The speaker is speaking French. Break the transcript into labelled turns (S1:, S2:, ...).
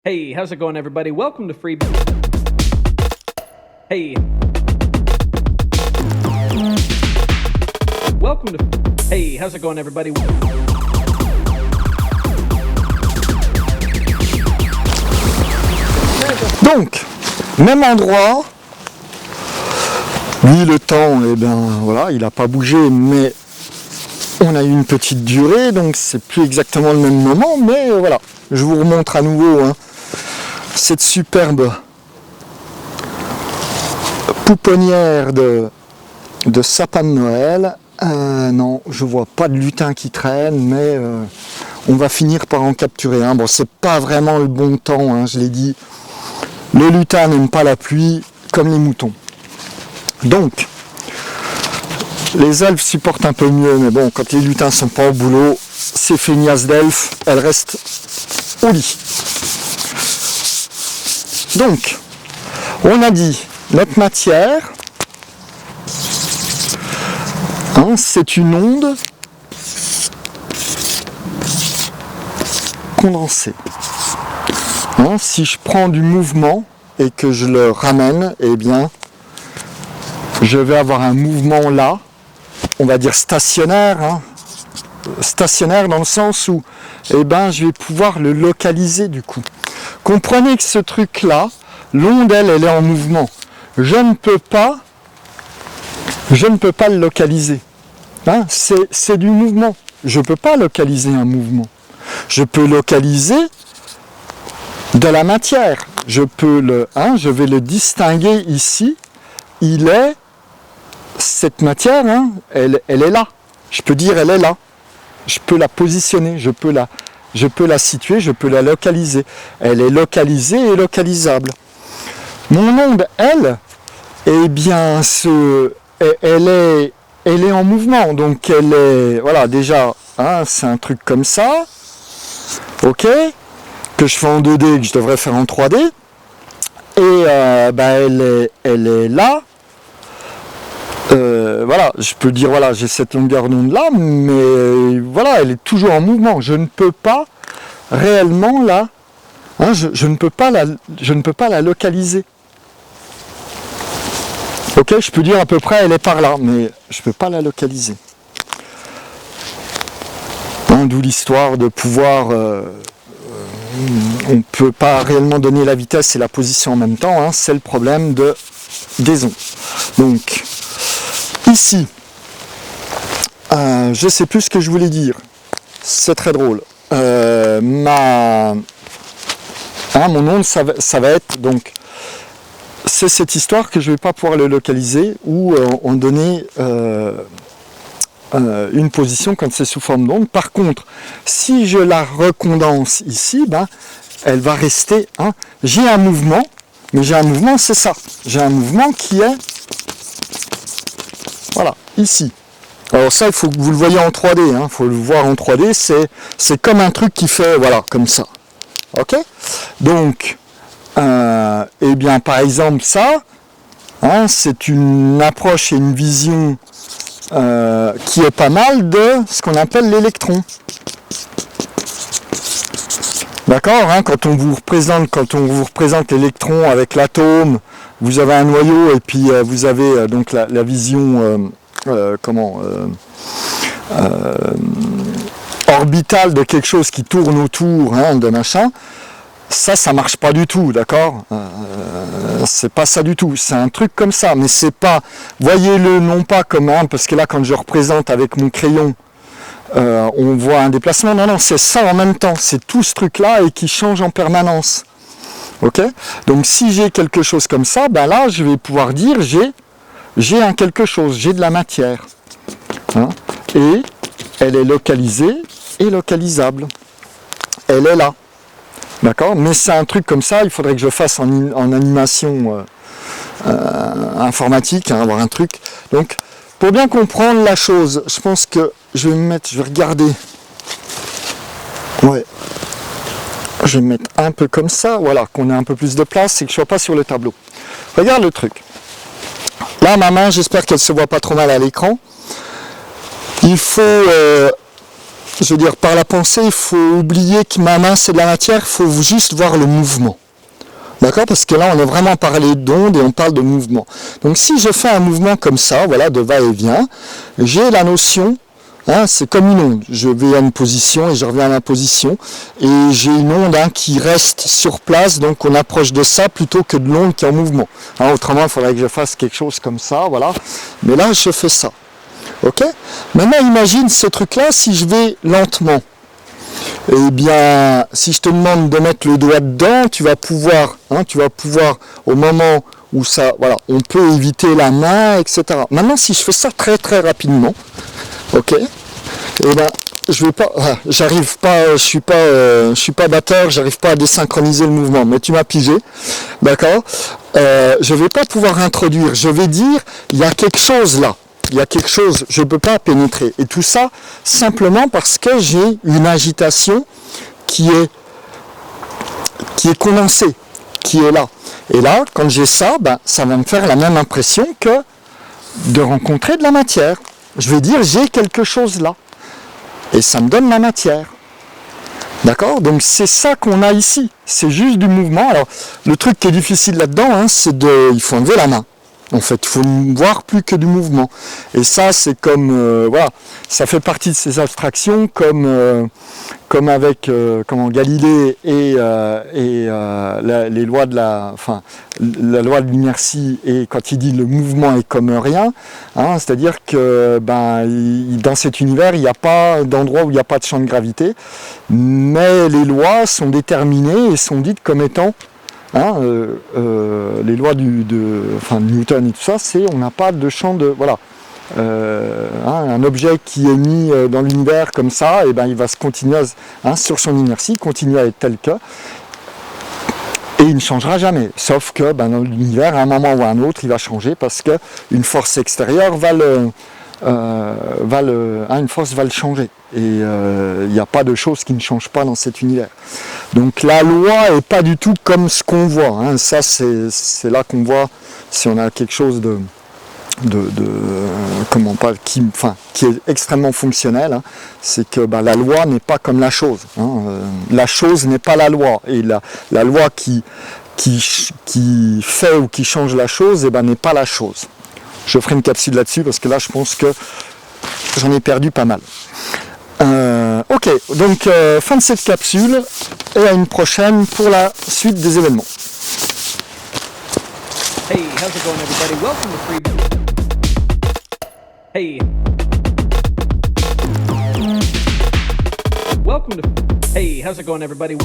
S1: Hey, how's it going, everybody? Welcome to Free. Hey. Welcome to. Hey, how's it going, everybody?
S2: Donc, même endroit. Lui, le temps, eh bien, voilà, il n'a pas bougé, mais on a eu une petite durée, donc c'est plus exactement le même moment, mais voilà. Je vous remontre à nouveau cette superbe pouponnière de sapin de Noël. Non, je vois pas de lutin qui traîne, mais on va finir par en capturer un. Bon, c'est pas vraiment le bon temps, je l'ai dit. Le lutin n'aime pas la pluie, comme les moutons. Donc, les elfes supportent un peu mieux, mais bon, quand les lutins sont pas au boulot, ces feignasses d'elfes, elles restent au lit. Donc, on a dit, notre matière, c'est une onde condensée. Si je prends du mouvement et que je le ramène, eh bien, je vais avoir un mouvement là, on va dire stationnaire, stationnaire dans le sens où eh ben, je vais pouvoir le localiser du coup. Comprenez que ce truc-là, l'onde, elle est en mouvement. Je ne peux pas le localiser. C'est du mouvement. Je ne peux pas localiser un mouvement. Je peux localiser de la matière. Je vais le distinguer ici. Cette matière, elle est là. Je peux dire elle est là. Je peux la positionner, je peux la situer, je peux la localiser. Elle est localisée et localisable. Mon onde, elle, eh bien, elle est en mouvement. Donc elle est, voilà, déjà, c'est un truc comme ça, ok, que je fais en 2D et que je devrais faire en 3D. Et elle est là. Voilà, je peux dire, voilà, j'ai cette longueur d'onde là, mais voilà, elle est toujours en mouvement. Je ne peux pas réellement là, je ne peux pas la localiser. Ok, je peux dire à peu près, elle est par là, mais je ne peux pas la localiser. D'où l'histoire de pouvoir, on ne peut pas réellement donner la vitesse et la position en même temps. C'est le problème des ondes. Donc ici, je ne sais plus ce que je voulais dire. C'est très drôle. Mon onde, ça va être donc. C'est cette histoire que je ne vais pas pouvoir le localiser ou en donner une position quand c'est sous forme d'onde. Par contre, si je la recondense ici, elle va rester. J'ai un mouvement, mais j'ai un mouvement, c'est ça. J'ai un mouvement qui est. Voilà, ici. Alors ça, il faut que vous le voyez en 3D. Il faut le voir en 3D. C'est comme un truc qui fait, voilà, comme ça. Ok ? Donc, eh bien, par exemple, ça, c'est une approche et une vision qui est pas mal de ce qu'on appelle l'électron. D'accord, quand on vous représente l'électron avec l'atome, vous avez un noyau et puis vous avez donc la vision orbitale de quelque chose qui tourne autour de machin. Ça marche pas du tout, d'accord, c'est pas ça du tout, c'est un truc comme ça, mais c'est pas, voyez-le non pas comme parce que là quand je représente avec mon crayon, on voit un déplacement, non, c'est ça en même temps, c'est tout ce truc-là et qui change en permanence, ok. Donc si j'ai quelque chose comme ça, là je vais pouvoir dire j'ai un quelque chose, j'ai de la matière, et elle est localisée et localisable, elle est là. D'accord, mais c'est un truc comme ça, il faudrait que je fasse en animation informatique, avoir un truc. Donc, pour bien comprendre la chose, je pense que je vais regarder. Ouais. Je vais me mettre un peu comme ça, voilà, qu'on ait un peu plus de place et que je ne sois pas sur le tableau. Regarde le truc. Là, ma main, j'espère qu'elle ne se voit pas trop mal à l'écran. Il faut je veux dire, par la pensée, il faut oublier que ma main c'est de la matière, il faut juste voir le mouvement. D'accord? Parce que là, on est vraiment parlé d'onde et on parle de mouvement. Donc si je fais un mouvement comme ça, voilà, de va-et-vient, j'ai la notion, hein, c'est comme une onde. Je vais à une position et je reviens à ma position. Et j'ai une onde qui reste sur place, donc on approche de ça plutôt que de l'onde qui est en mouvement. Hein, autrement, il faudrait que je fasse quelque chose comme ça, voilà. Mais là, je fais ça. Ok? Maintenant, imagine ce truc-là si je vais lentement. Eh bien, si je te demande de mettre le doigt dedans, tu vas pouvoir, au moment où ça, voilà, on peut éviter la main, etc. Maintenant, si je fais ça très très rapidement, ok, eh ben, je vais pas, j'arrive pas, je suis pas batteur, j'arrive pas à désynchroniser le mouvement, mais tu m'as pigé, d'accord. Je vais pas pouvoir introduire, je vais dire, il y a quelque chose là. Il y a quelque chose, je ne peux pas pénétrer. Et tout ça, simplement parce que j'ai une agitation qui est condensée, qui est là. Et là, quand j'ai ça, ça va me faire la même impression que de rencontrer de la matière. Je vais dire, j'ai quelque chose là. Et ça me donne la matière. D'accord? Donc c'est ça qu'on a ici. C'est juste du mouvement. Alors, le truc qui est difficile là-dedans, il faut enlever la main. En fait, il faut voir plus que du mouvement. Et ça, c'est comme, voilà, ça fait partie de ces abstractions, comme avec Galilée et les lois de la loi de l'inertie, et quand il dit le mouvement est comme rien, hein, c'est-à-dire que dans cet univers, il n'y a pas d'endroit où il n'y a pas de champ de gravité, mais les lois sont déterminées et sont dites comme étant les lois de Newton et tout ça, on n'a pas de champ de... Voilà. Un objet qui est mis dans l'univers comme ça, et il va se continuer sur son inertie, continuer à être tel que, et il ne changera jamais. Sauf que dans l'univers, à un moment ou à un autre, il va changer parce qu'une force extérieure une force va le changer. Et il n'y a pas de choses qui ne changent pas dans cet univers. Donc la loi n'est pas du tout comme ce qu'on voit. Hein. Ça, c'est là qu'on voit si on a quelque chose qui est extrêmement fonctionnel. Hein. C'est que la loi n'est pas comme la chose. Hein. La chose n'est pas la loi. Et la loi qui fait ou qui change la chose, n'est pas la chose. Je ferai une capsule là-dessus parce que là, je pense que j'en ai perdu pas mal. Ok, donc fin de cette capsule et à une prochaine pour la suite des événements.
S1: Hey, how's it going, everybody? Welcome to Free. Hey. Welcome to. Hey, how's it going, everybody?